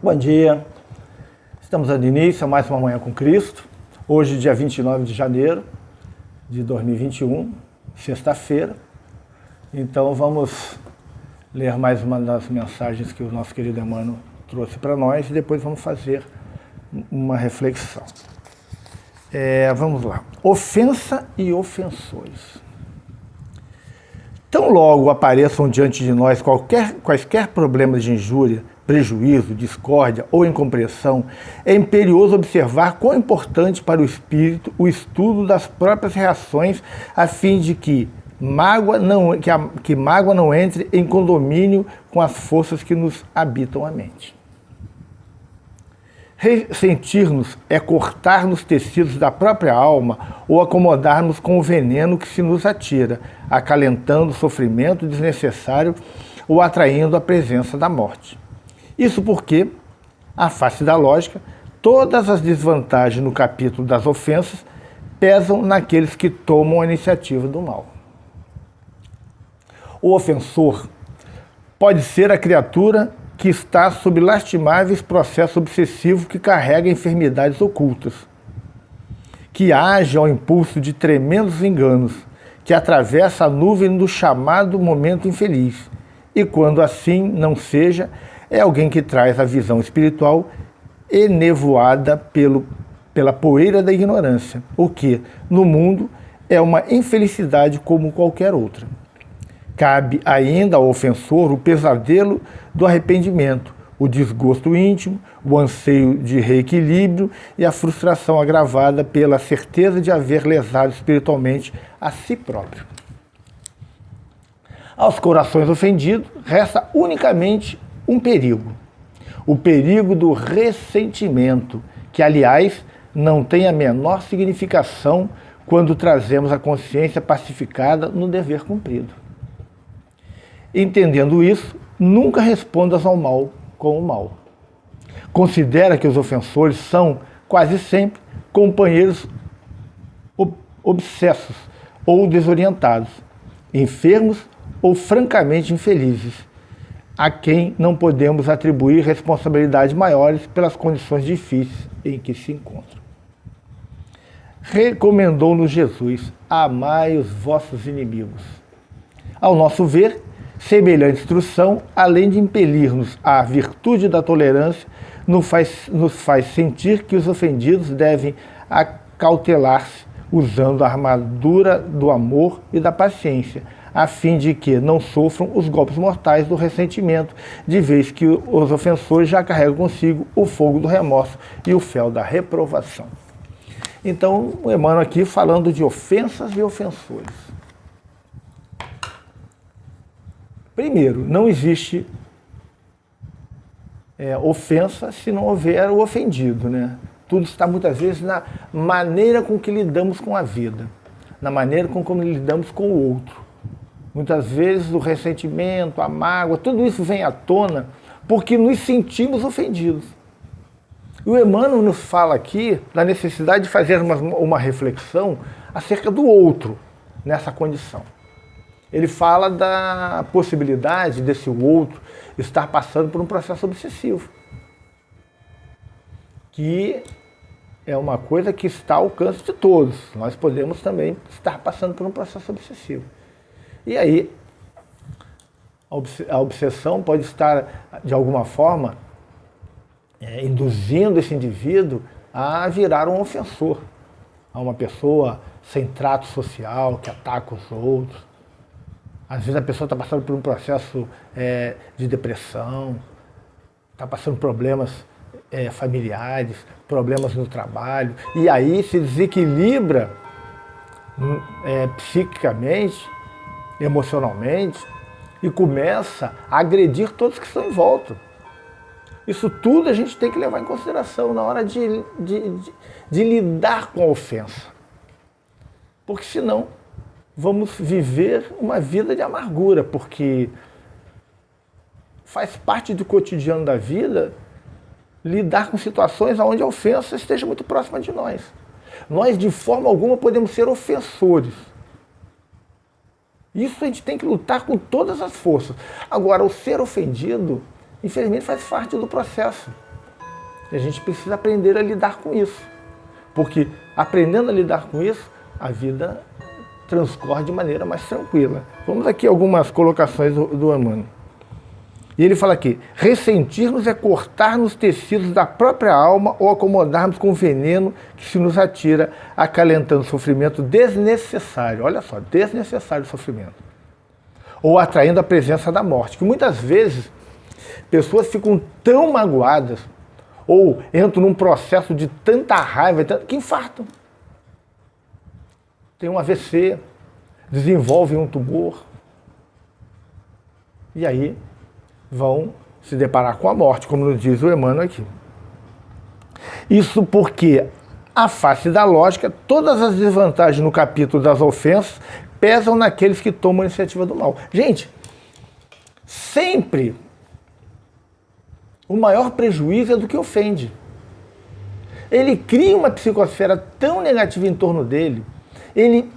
Bom dia, estamos dando início a mais uma Manhã com Cristo, hoje dia 29 de janeiro de 2021, sexta-feira. Então vamos ler mais uma das mensagens que o nosso querido Emmanuel trouxe para nós e depois vamos fazer uma reflexão. Vamos lá. Ofensa e ofensores. Tão logo apareçam diante de nós quaisquer problemas de injúria, prejuízo, discórdia ou incompreensão, é imperioso observar quão importante para o espírito o estudo das próprias reações, a fim de que mágoa não entre em condomínio com as forças que nos habitam a mente. Ressentir-nos é cortar nos tecidos da própria alma ou acomodar-nos com o veneno que se nos atira, acalentando o sofrimento desnecessário ou atraindo a presença da morte. Isso porque, à face da lógica, todas as desvantagens no capítulo das ofensas pesam naqueles que tomam a iniciativa do mal. O ofensor pode ser a criatura que está sob lastimáveis processos obsessivos que carrega enfermidades ocultas, que age ao impulso de tremendos enganos, que atravessa a nuvem do chamado momento infeliz, e quando assim não seja, é alguém que traz a visão espiritual enevoada pela poeira da ignorância, o que, no mundo, é uma infelicidade como qualquer outra. Cabe ainda ao ofensor o pesadelo do arrependimento, o desgosto íntimo, o anseio de reequilíbrio e a frustração agravada pela certeza de haver lesado espiritualmente a si próprio. Aos corações ofendidos, resta unicamente um perigo, o perigo do ressentimento, que, aliás, não tem a menor significação quando trazemos a consciência pacificada no dever cumprido. Entendendo isso, nunca respondas ao mal com o mal. Considera que os ofensores são, quase sempre, companheiros obsessos ou desorientados, enfermos ou francamente infelizes, a quem não podemos atribuir responsabilidades maiores pelas condições difíceis em que se encontram. Recomendou-nos Jesus: amai os vossos inimigos. Ao nosso ver, semelhante instrução, além de impelir-nos à virtude da tolerância, nos faz sentir que os ofendidos devem acautelar-se, usando a armadura do amor e da paciência, a fim de que não sofram os golpes mortais do ressentimento, de vez que os ofensores já carregam consigo o fogo do remorso e o fel da reprovação. Então, o Emmanuel aqui falando de ofensas e ofensores. Primeiro, não existe ofensa se não houver o ofendido, né? Tudo está muitas vezes na maneira com que lidamos com a vida, na maneira com como lidamos com o outro. Muitas vezes o ressentimento, a mágoa, tudo isso vem à tona porque nos sentimos ofendidos. E o Emmanuel nos fala aqui da necessidade de fazer uma reflexão acerca do outro nessa condição. Ele fala da possibilidade desse outro estar passando por um processo obsessivo, que é uma coisa que está ao alcance de todos. Nós podemos também estar passando por um processo obsessivo. E aí, a obsessão pode estar, de alguma forma, induzindo esse indivíduo a virar um ofensor, a uma pessoa sem trato social, que ataca os outros. Às vezes a pessoa está passando por um processo de depressão, está passando problemas familiares, problemas no trabalho, e aí se desequilibra psiquicamente, emocionalmente, e começa a agredir todos que estão em volta. Isso tudo a gente tem que levar em consideração na hora de lidar com a ofensa. Porque senão vamos viver uma vida de amargura, porque faz parte do cotidiano da vida lidar com situações onde a ofensa esteja muito próxima de nós. Nós, de forma alguma, podemos ser ofensores. Isso a gente tem que lutar com todas as forças. Agora, o ser ofendido, infelizmente, faz parte do processo. E a gente precisa aprender a lidar com isso. Porque aprendendo a lidar com isso, a vida transcorre de maneira mais tranquila. Vamos aqui algumas colocações do Emmanuel. E ele fala aqui: ressentir-nos é cortar nos tecidos da própria alma ou acomodarmos com o veneno que se nos atira, acalentando sofrimento desnecessário. Olha só, desnecessário sofrimento. Ou atraindo a presença da morte. Que muitas vezes pessoas ficam tão magoadas ou entram num processo de tanta raiva que infartam. Tem um AVC, desenvolvem um tumor. E aí vão se deparar com a morte, como nos diz o Emmanuel aqui. Isso porque, à face da lógica, todas as desvantagens no capítulo das ofensas pesam naqueles que tomam a iniciativa do mal. Gente, sempre o maior prejuízo é do que ofende. Ele cria uma psicosfera tão negativa em torno dele, ele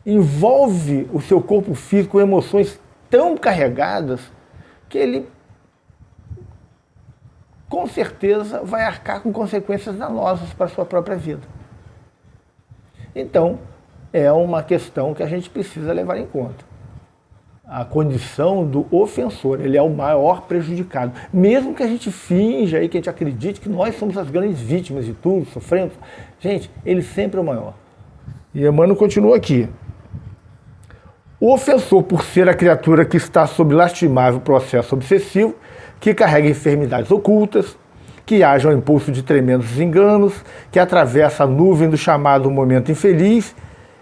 envolve o seu corpo físico com emoções tão carregadas, que ele, com certeza, vai arcar com consequências danosas para a sua própria vida. Então, é uma questão que a gente precisa levar em conta. A condição do ofensor, ele é o maior prejudicado. Mesmo que a gente finja aí, que a gente acredite que nós somos as grandes vítimas de tudo, sofremos, gente, ele sempre é o maior. E Emmanuel continua aqui. O ofensor, por ser a criatura que está sob lastimável processo obsessivo, que carrega enfermidades ocultas, que age ao impulso de tremendos desenganos, que atravessa a nuvem do chamado momento infeliz,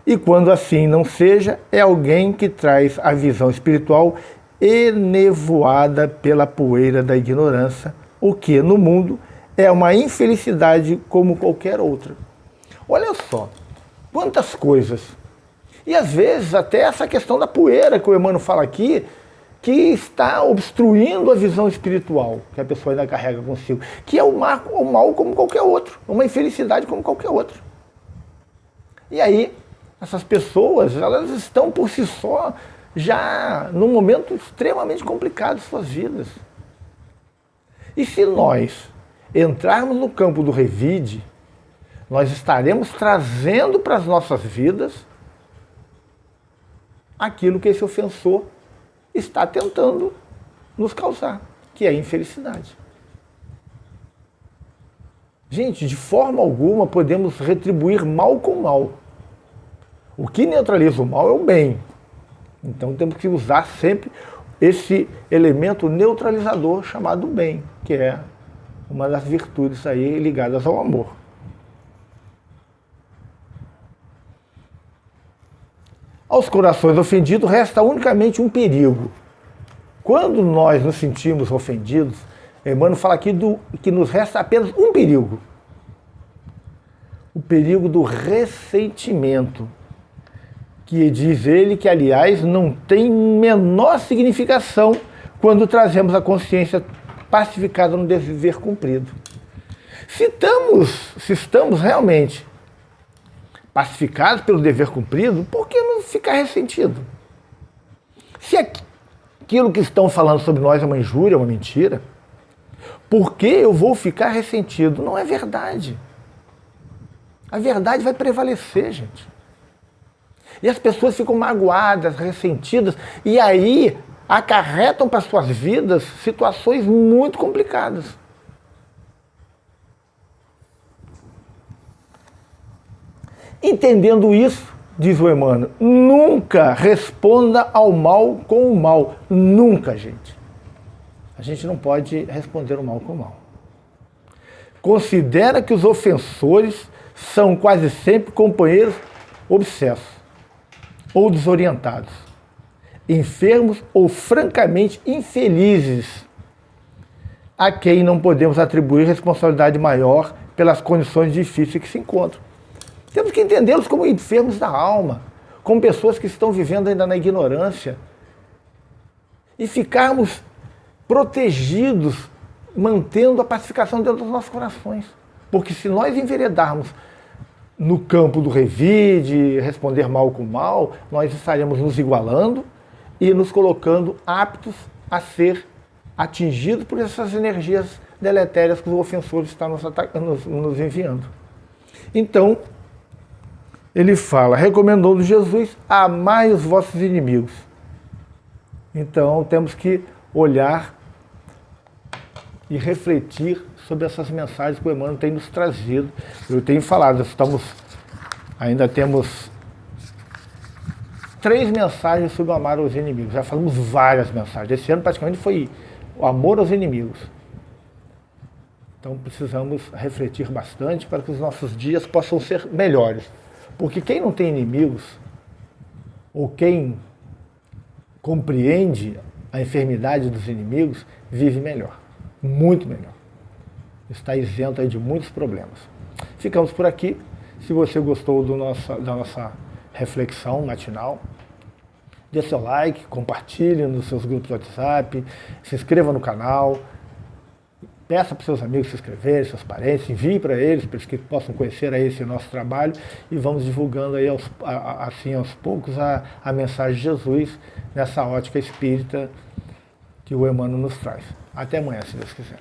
e quando assim não seja, é alguém que traz a visão espiritual enevoada pela poeira da ignorância, o que no mundo é uma infelicidade como qualquer outra. Olha só, quantas coisas. E às vezes até essa questão da poeira que o Emmanuel fala aqui, que está obstruindo a visão espiritual que a pessoa ainda carrega consigo, que é o mal como qualquer outro, uma infelicidade como qualquer outra. E aí, essas pessoas, elas estão por si só já num momento extremamente complicado de suas vidas. E se nós entrarmos no campo do revide, nós estaremos trazendo para as nossas vidas aquilo que esse ofensor está tentando nos causar, que é a infelicidade. Gente, de forma alguma podemos retribuir mal com mal. O que neutraliza o mal é o bem. Então temos que usar sempre esse elemento neutralizador chamado bem, que é uma das virtudes aí ligadas ao amor. Aos corações ofendidos resta unicamente um perigo. Quando nós nos sentimos ofendidos, Emmanuel fala aqui que nos resta apenas um perigo. O perigo do ressentimento, que diz ele que, aliás, não tem menor significação quando trazemos a consciência pacificada no dever cumprido. Se estamos realmente pacificados pelo dever cumprido, por que não ficar ressentido? Se aquilo que estão falando sobre nós é uma injúria, uma mentira, por que eu vou ficar ressentido? Não é verdade. A verdade vai prevalecer, gente. E as pessoas ficam magoadas, ressentidas, e aí acarretam para suas vidas situações muito complicadas. Entendendo isso, diz o Emmanuel, nunca responda ao mal com o mal. Nunca, gente. A gente não pode responder o mal com o mal. Considera que os ofensores são quase sempre companheiros obsessos ou desorientados, enfermos ou francamente infelizes, a quem não podemos atribuir responsabilidade maior pelas condições difíceis que se encontram. Temos que entendê-los como enfermos da alma, como pessoas que estão vivendo ainda na ignorância, e ficarmos protegidos, mantendo a pacificação dentro dos nossos corações. Porque se nós enveredarmos no campo do revide, responder mal com mal, nós estaremos nos igualando e nos colocando aptos a ser atingidos por essas energias deletérias que o ofensor está nos enviando. Então, ele fala, recomendou Jesus, amai os vossos inimigos. Então, temos que olhar e refletir sobre essas mensagens que o Emmanuel tem nos trazido. Eu tenho falado, ainda temos 3 mensagens sobre o amar aos inimigos. Já falamos várias mensagens. Esse ano praticamente foi o amor aos inimigos. Então precisamos refletir bastante para que os nossos dias possam ser melhores. Porque quem não tem inimigos, ou quem compreende a enfermidade dos inimigos, vive melhor, muito melhor. Está isento aí de muitos problemas. Ficamos por aqui. Se você gostou da nossa reflexão matinal, dê seu like, compartilhe nos seus grupos de WhatsApp, se inscreva no canal, peça para os seus amigos se inscreverem, seus parentes, envie para eles que possam conhecer aí esse nosso trabalho e vamos divulgando aí assim aos poucos a mensagem de Jesus nessa ótica espírita que o Emmanuel nos traz. Até amanhã, se Deus quiser.